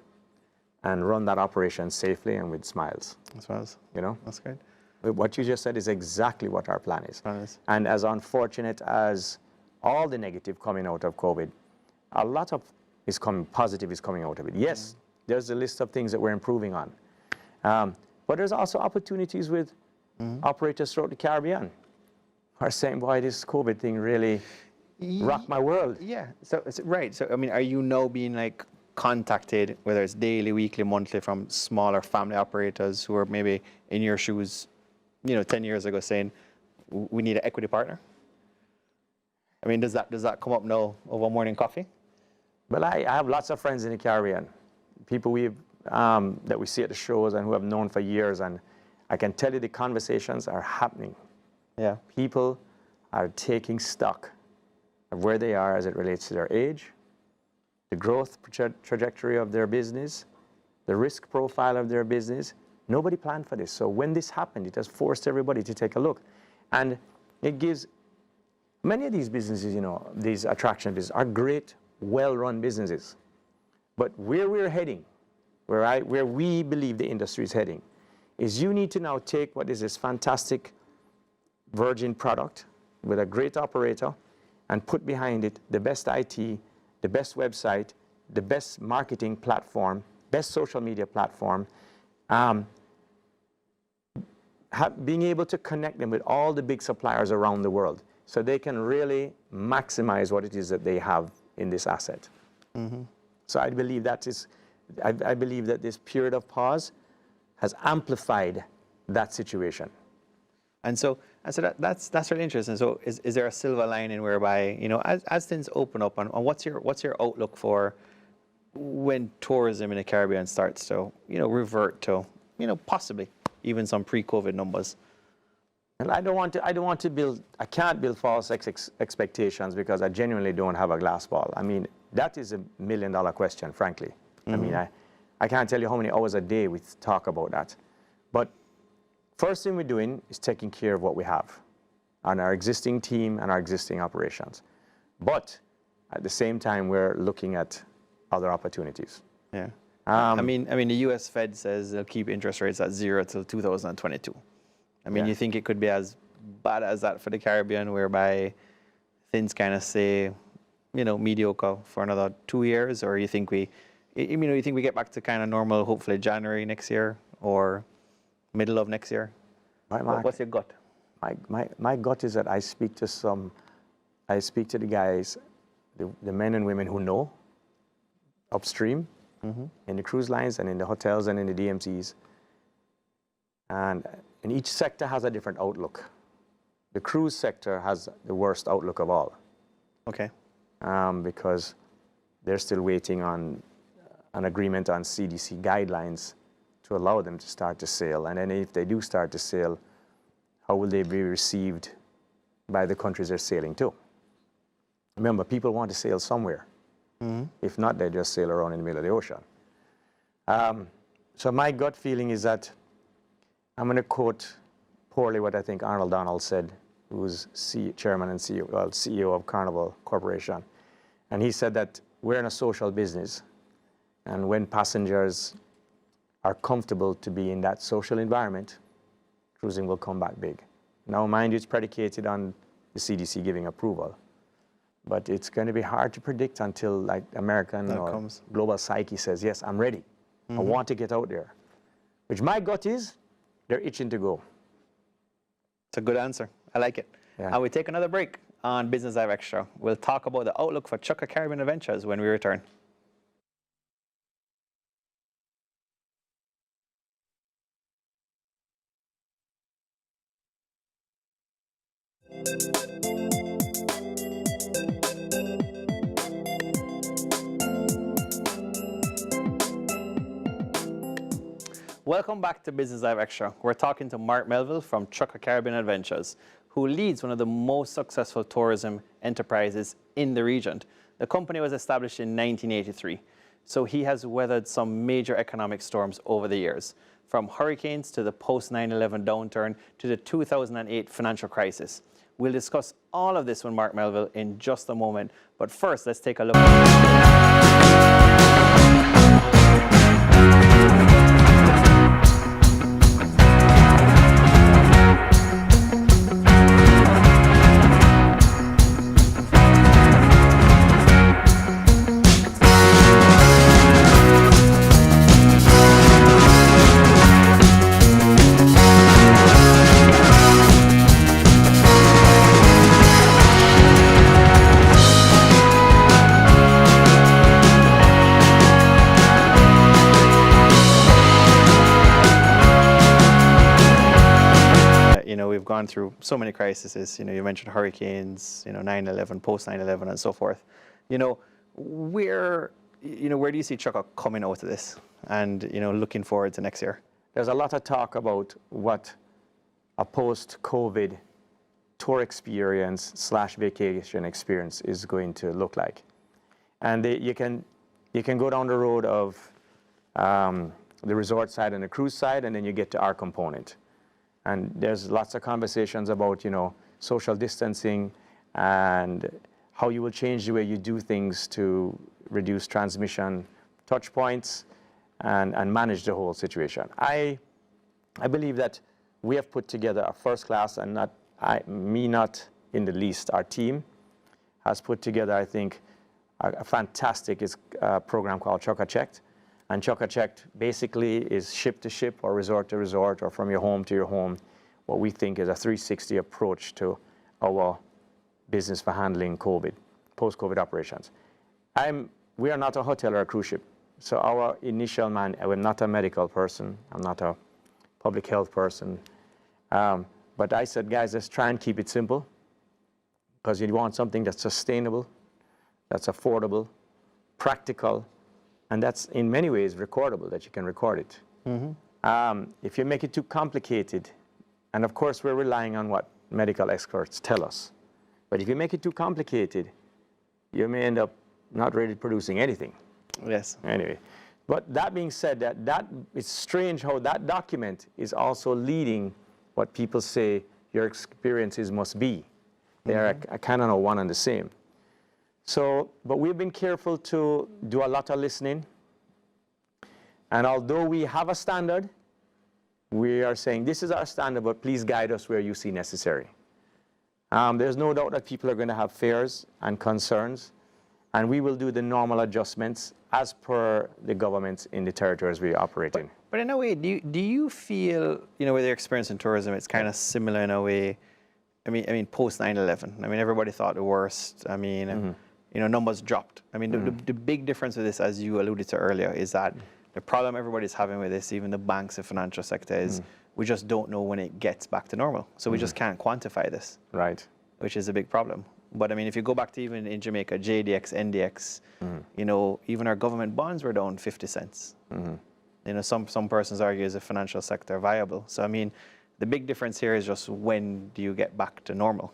and run that operation safely and with smiles. That's you know? That's great. What you just said is exactly what our plan is. And as unfortunate as all the negative coming out of COVID, a lot of positive is coming out of it. Yes, there's a list of things that we're improving on. But there's also opportunities with operators throughout the Caribbean who are saying, boy, this COVID thing really rocked my world. Yeah, so right. So, I mean, are you now being like contacted, whether it's daily, weekly, monthly, from smaller family operators who are maybe in your shoes, 10 years ago saying, we need an equity partner? I mean, does that come up now over morning coffee? Well, I have lots of friends in the Caribbean, people that we see at the shows and who have known for years, and I can tell you the conversations are happening. Yeah. People are taking stock of where they are as it relates to their age, the growth trajectory of their business, the risk profile of their business. Nobody planned for this. So when this happened, it has forced everybody to take a look. And it gives many of these businesses, these attraction businesses are great, well-run businesses. But where we're heading, where we believe the industry is heading, is you need to now take what is this fantastic virgin product with a great operator and put behind it the best IT, the best website, the best marketing platform, best social media platform, being able to connect them with all the big suppliers around the world so they can really maximize what it is that they have in this asset. Mm-hmm. So I believe that this period of pause has amplified that situation. And so that's really interesting. So is there a silver lining whereby, as things open up, and what's your outlook for when tourism in the Caribbean starts to, revert to, possibly even some pre-COVID numbers? And I can't build false expectations because I genuinely don't have a glass ball. I mean, that is $1 million question, frankly. Mm-hmm. I mean, I can't tell you how many hours a day we talk about that. But first thing we're doing is taking care of what we have on our existing team and our existing operations. But at the same time, we're looking at other opportunities. Yeah. I mean, the U.S. Fed says they'll keep interest rates at 0 till 2022. I mean, You think it could be as bad as that for the Caribbean, whereby things kind of stay, mediocre for another 2 years, or you think we get back to kind of normal, hopefully January next year or middle of next year? What's your gut? My gut is that I speak to the guys, the men and women who know upstream, mm-hmm. in the cruise lines and in the hotels and in the DMCs. And each sector has a different outlook. The cruise sector has the worst outlook of all. Okay. Because they're still waiting on an agreement on CDC guidelines to allow them to start to sail. And then if they do start to sail, how will they be received by the countries they're sailing to? Remember, people want to sail somewhere. Mm-hmm. If not, they just sail around in the middle of the ocean. So my gut feeling is that I'm going to quote poorly what I think Arnold Donald said, who's chairman and CEO of Carnival Corporation. And he said that we're in a social business, and when passengers are comfortable to be in that social environment, cruising will come back big. Now, mind you, it's predicated on the CDC giving approval. But it's going to be hard to predict until like American or global psyche says, yes, I'm ready. Mm-hmm. I want to get out there. Which my gut is, they're itching to go. It's a good answer. I like it. Yeah. And we take another break on Business Live Extra. We'll talk about the outlook for Chukka Caribbean Adventures when we return. Welcome back to Business Live Extra. We're talking to Marc Melville from Chukka Caribbean Adventures, who leads one of the most successful tourism enterprises in the region. The company was established in 1983, so he has weathered some major economic storms over the years, from hurricanes to the post-9/11 downturn to the 2008 financial crisis. We'll discuss all of this with Marc Melville in just a moment, but first, let's take a look. we've gone through so many crises. You mentioned hurricanes, 9/11, post 9/11, and so forth. Where do you see Chukka coming out of this, and looking forward to next year? There's a lot of talk about what a post-COVID tour experience / vacation experience is going to look like. And you can go down the road of the resort side and the cruise side, and then you get to our component. And there's lots of conversations about, social distancing and how you will change the way you do things to reduce transmission touch points and manage the whole situation. I believe that we have put together a first class, and not in the least, our team has put together, I think, a fantastic program called Chukka Checked. And Chukka Checked basically is ship to ship or resort to resort or from your home to your home, what we think is a 360 approach to our business for handling COVID, post-COVID operations. We are not a hotel or a cruise ship. So our initial I'm not a medical person, I'm not a public health person. But I said, guys, let's try and keep it simple, because you want something that's sustainable, that's affordable, practical, and that's in many ways recordable, that you can record it. If you make it too complicated, and of course we're relying on what medical experts tell us, but if you make it too complicated, you may end up not really producing anything. Yes. Anyway, but that being said, that it's strange how that document is also leading what people say your experiences must be. They are a kind of one and the same. So, but we've been careful to do a lot of listening. And although we have a standard, we are saying this is our standard, but please guide us where you see necessary. There's no doubt that people are going to have fears and concerns, and we will do the normal adjustments as per the governments in the territories we operate in. But in a way, do you feel, with your experience in tourism, it's kind of similar in a way? I mean, post 9/11. I mean, everybody thought the worst. I mean, numbers dropped. I mean, the big difference with this, as you alluded to earlier, is that the problem everybody's having with this, even the banks and financial sector, is we just don't know when it gets back to normal. So we just can't quantify this. Right. Which is a big problem. But I mean, if you go back to even in Jamaica, JDX, NDX, even our government bonds were down 50 cents. Some persons argue is the financial sector viable. So I mean, the big difference here is just when do you get back to normal?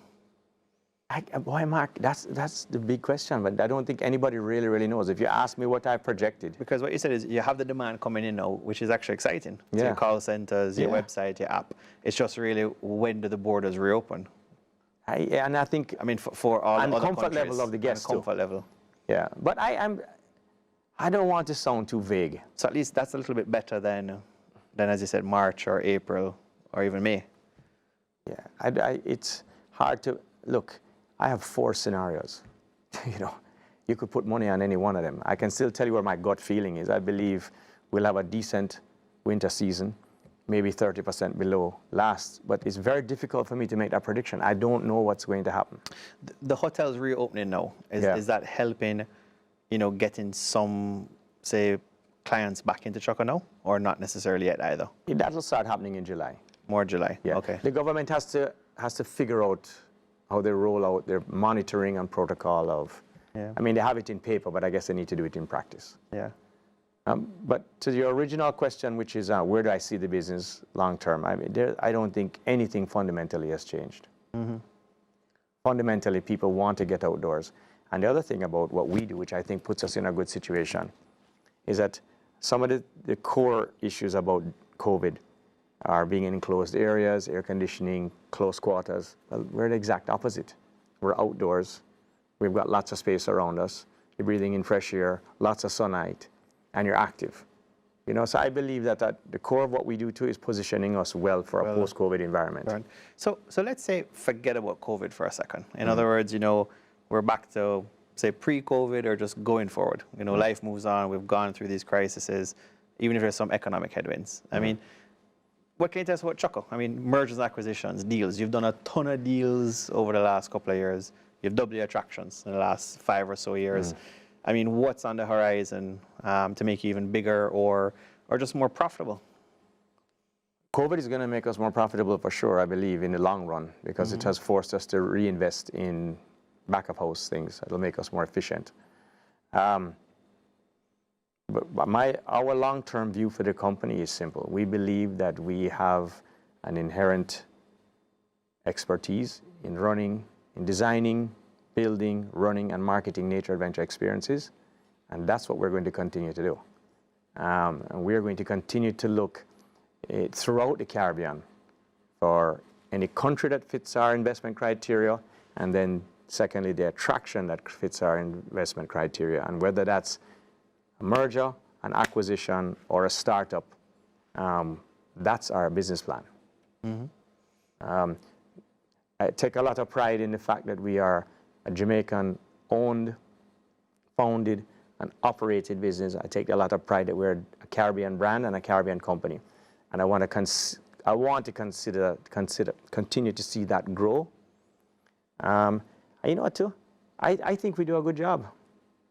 Boy, Mark, that's the big question, but I don't think anybody really knows. If you ask me what I projected. Because what you said is you have the demand coming in now, which is actually exciting. So your call centers, your website, your app. It's just really when do the borders reopen? And I think, I mean, for all and other comfort countries, level of the guests and comfort level. Yeah, but I don't want to sound too vague. So at least that's a little bit better than as you said, March or April or even May. Yeah, it's hard to look. I have 4 scenarios. You could put money on any one of them. I can still tell you where my gut feeling is. I believe we'll have a decent winter season, maybe 30% below last, but it's very difficult for me to make that prediction. I don't know what's going to happen. The hotel's reopening now. Is that helping, getting some, say, clients back into Chukka now, or not necessarily yet either? That'll start happening in July. More July. Yeah. Okay. The government has to figure out how they roll out their monitoring and protocol of. Yeah. I mean, they have it in paper, but I guess they need to do it in practice. Yeah. But to your original question, which is where do I see the business long term? I mean, I don't think anything fundamentally has changed. Fundamentally, people want to get outdoors. And the other thing about what we do, which I think puts us in a good situation, is that some of the core issues about COVID are being in enclosed areas, air conditioning, close quarters. Well, we're the exact opposite. We're outdoors. We've got lots of space around us. You're breathing in fresh air, lots of sunlight, and you're active. So I believe that the core of what we do too is positioning us well for a post-COVID environment. Right. So let's say forget about COVID for a second. In other words, we're back to, say, pre-COVID or just going forward. Life moves on. We've gone through these crises, even if there's some economic headwinds. I mean, what can you tell us about Chukka? I mean, mergers and acquisitions, deals. You've done a ton of deals over the last couple of years. You've doubled your attractions in the last 5 or so years. I mean, what's on the horizon to make you even bigger or just more profitable? COVID is going to make us more profitable for sure, I believe, in the long run, because it has forced us to reinvest in back of house things that will make us more efficient. But our long-term view for the company is simple. We believe that we have an inherent expertise in running, in designing, building, running, and marketing nature adventure experiences, and that's what we're going to continue to do. And we're going to continue to look throughout the Caribbean for any country that fits our investment criteria, and then secondly, the attraction that fits our investment criteria, and whether that's a merger, an acquisition, or a startup, that's our business plan. I take a lot of pride in the fact that we are a Jamaican-owned, founded, and operated business. I take a lot of pride that we're a Caribbean brand and a Caribbean company. And I want to continue to see that grow. And you know what, too? I think we do a good job.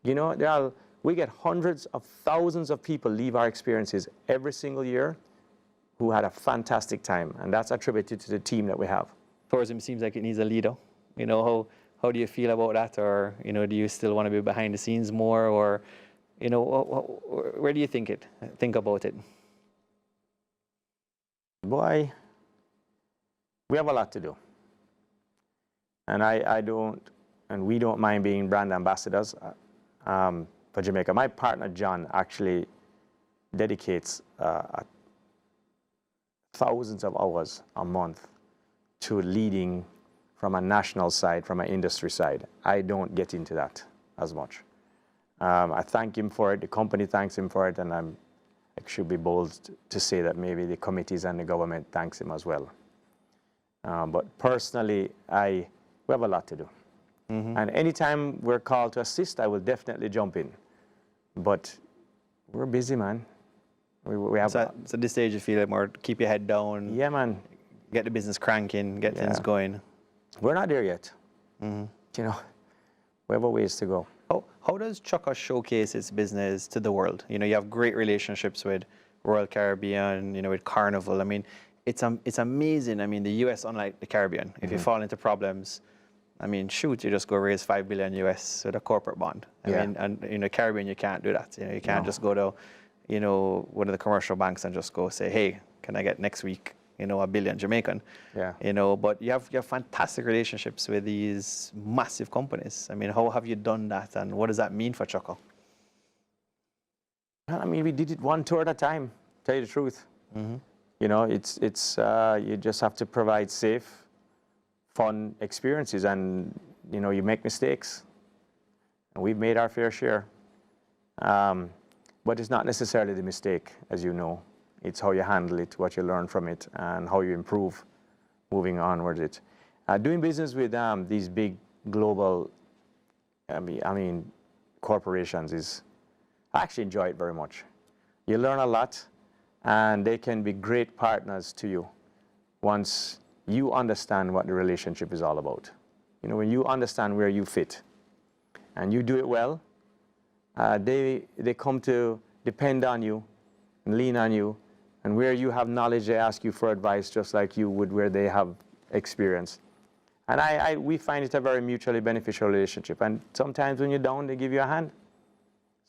You know, we get hundreds of thousands of people leave our experiences every single year who had a fantastic time, and that's attributed to the team that we have. Tourism seems like it needs a leader. You know, how do you feel about that? Or, you know, do you still want to be behind the scenes more? Or, you know, where do you think about it? Boy, we have a lot to do. And we don't mind being brand ambassadors for Jamaica. My partner, John, actually dedicates thousands of hours a month to leading from a national side, from an industry side. I don't get into that as much. I thank him for it, the company thanks him for it, and I should be bold to say that maybe the committees and the government thanks him as well. But personally, we have a lot to do. And anytime we're called to assist, I will definitely jump in. But we're busy, man. We have. So at this stage, you feel like more keep your head down. Yeah, man. Get the business cranking, get things going. We're not there yet. You know, we have a ways to go. How does Chukka showcase its business to the world? You know, you have great relationships with Royal Caribbean, you know, with Carnival. I mean, it's amazing. I mean, the US, unlike the Caribbean, if you fall into problems, I mean, shoot, you just go raise $5 billion US with a corporate bond. I mean, and in the Caribbean, you can't do that. You know, you can't just go to, you know, one of the commercial banks and just go say, hey, can I get next week, you know, $1 billion Jamaican? You know, but you have fantastic relationships with these massive companies. I mean, how have you done that, and what does that mean for Chukka? I mean, we did it one tour at a time, tell you the truth. You know, it's you just have to provide safe, fun experiences, and, you know, you make mistakes. And we've made our fair share. But it's not necessarily the mistake, as you know. It's how you handle it, what you learn from it, and how you improve moving onwards. Doing business with these big global, I mean, corporations I actually enjoy it very much. You learn a lot, and they can be great partners to you once you understand what the relationship is all about. You know, when you understand where you fit, and you do it well, they come to depend on you and lean on you, and where you have knowledge, they ask you for advice just like you would where they have experience. And we find it a very mutually beneficial relationship. And sometimes when you're down, they give you a hand.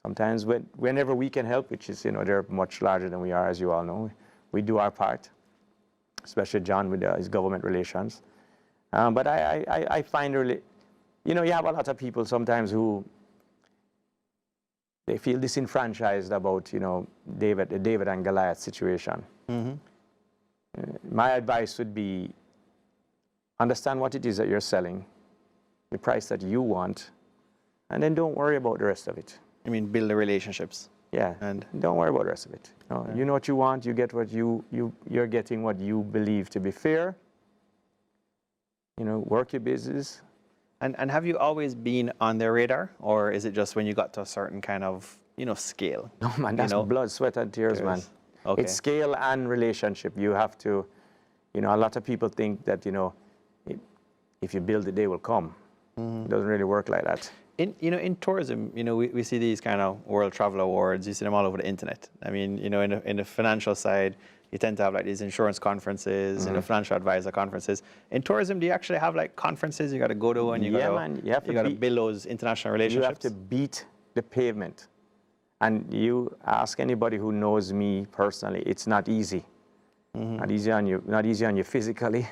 Sometimes whenever we can help, which is, you know, they're much larger than we are, as you all know, we do our part, especially John with his government relations. But I find really, you know, you have a lot of people sometimes who they feel disenfranchised about, you know, the David and Goliath situation. My advice would be, understand what it is that you're selling, the price that you want, and then don't worry about the rest of it. I mean, build the relationships. Yeah, and don't worry about the rest of it. You know what you want, you get what you're getting what you believe to be fair. You know, work your business. And have you always been on their radar, or is it just when you got to a certain kind of, you know, scale? No, man, that's blood, sweat, and tears, man. Okay. It's scale and relationship. You have to, you know, a lot of people think that, you know, if you build it, they will come. It doesn't really work like that. In tourism, you know, we see these kind of World Travel Awards. You see them all over the internet. I mean, you know, in the financial side, you tend to have like these insurance conferences, you know, financial advisor conferences. In tourism, do you actually have like conferences you got to go to and you got to build those international relationships? You have to beat the pavement. And you ask anybody who knows me personally, it's not easy. Not easy on you physically.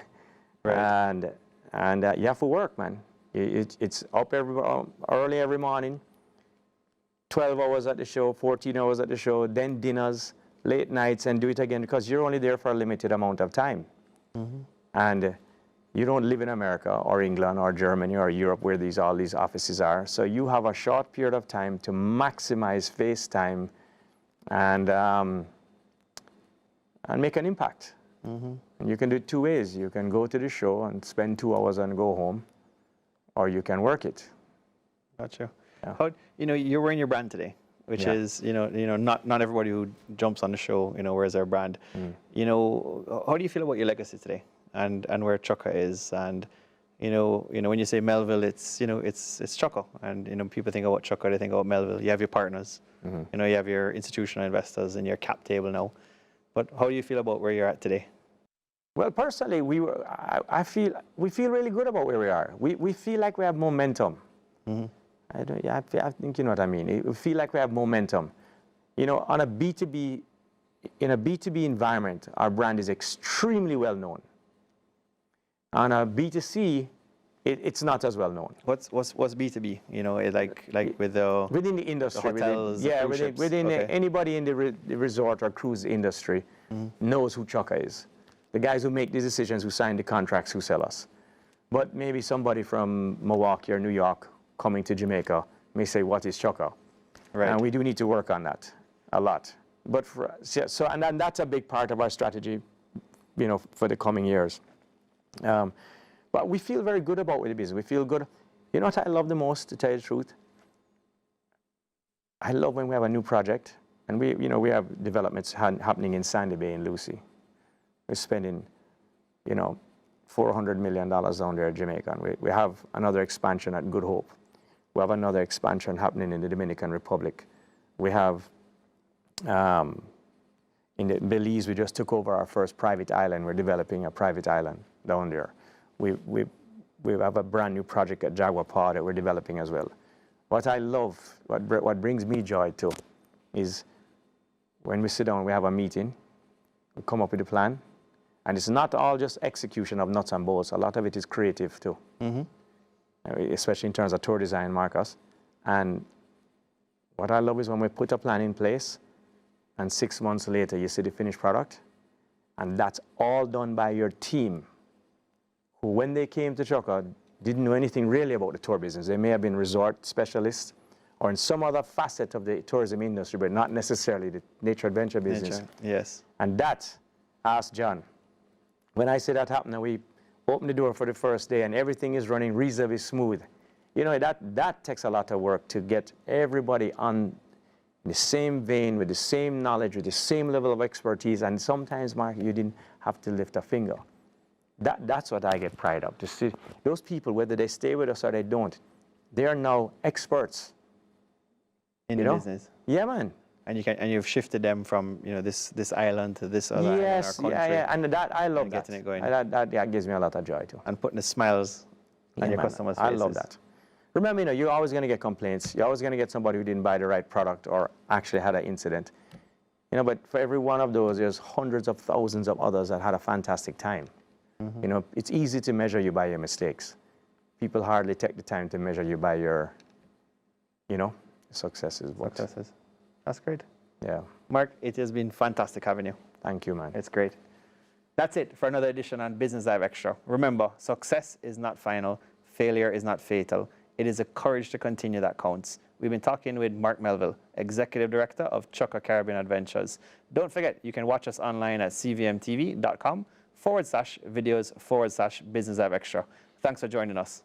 Right. And you have to work, man. It's up early every morning, 12 hours at the show, 14 hours at the show, then dinners, late nights, and do it again because you're only there for a limited amount of time. And you don't live in America or England or Germany or Europe where all these offices are. So you have a short period of time to maximize face time and make an impact. And you can do it two ways. You can go to the show and spend 2 hours and go home, or you can work it. Gotcha. Yeah. How, you know, you're wearing your brand today, which is, not everybody who jumps on the show, wears their brand. You know, how do you feel about your legacy today and where Chukka is? And, when you say Melville, it's Chukka. And, people think about Chukka, they think about Melville. You have your partners, you have your institutional investors and your cap table now. But how do you feel about where you're at today? Well, personally, we feel really good about where we are. We feel like we have momentum. I think you know what I mean. We feel like we have momentum. On a B2B, in a B2B environment, our brand is extremely well known. On a B2C, it's not as well known. What's B2B? Like with the within the industry, the hotels, within anybody in the resort or cruise industry knows who Chukka is. The guys who make these decisions, who sign the contracts, who sell us. But maybe somebody from Milwaukee or New York coming to Jamaica may say, "What is Chukka?" Right. And we do need to work on that a lot. But and that's a big part of our strategy, for the coming years. But we feel very good about the business. We feel good. You know what I love the most, to tell you the truth? I love when we have a new project, and we have developments happening in Sandy Bay and Lucy. We're spending, $400 million down there in Jamaica. And we have another expansion at Good Hope. We have another expansion happening in the Dominican Republic. We have, in the Belize, we just took over our first private island. We're developing a private island down there. We have a brand new project at Jaguar Paw that we're developing as well. What I love, what brings me joy too, is when we sit down, we have a meeting, we come up with a plan, and it's not all just execution of nuts and bolts. A lot of it is creative too, especially in terms of tour design, Marcus. And what I love is when we put a plan in place, and 6 months later, you see the finished product, and that's all done by your team, who, when they came to Chukka, didn't know anything really about the tour business. They may have been resort specialists or in some other facet of the tourism industry, but not necessarily the nature adventure business. Yes. And that, ask John. When I say that happened, and we opened the door for the first day and everything is running reasonably smooth, that takes a lot of work to get everybody on the same vein, with the same knowledge, with the same level of expertise. And sometimes, Mark, you didn't have to lift a finger. That's what I get pride of. To see those people, whether they stay with us or they don't, they are now experts in the business. Yeah, man. And you've shifted them from this island to this other island or country. Yeah, and that I love and that. getting it going. That gives me a lot of joy too. And putting the smiles on your customers' faces. I love that. Remember, you're always going to get complaints. You're always going to get somebody who didn't buy the right product or actually had an incident. But for every one of those, there's hundreds of thousands of others that had a fantastic time. It's easy to measure you by your mistakes. People hardly take the time to measure you by your, successes. Successes. That's great. Yeah. Marc, it has been fantastic having you. Thank you, man. It's great. That's it for another edition on Business Live Extra. Remember, success is not final. Failure is not fatal. It is the courage to continue that counts. We've been talking with Marc Melville, Executive Director of Chukka Caribbean Adventures. Don't forget, you can watch us online at cvmtv.com/videos/Business Live Extra. Thanks for joining us.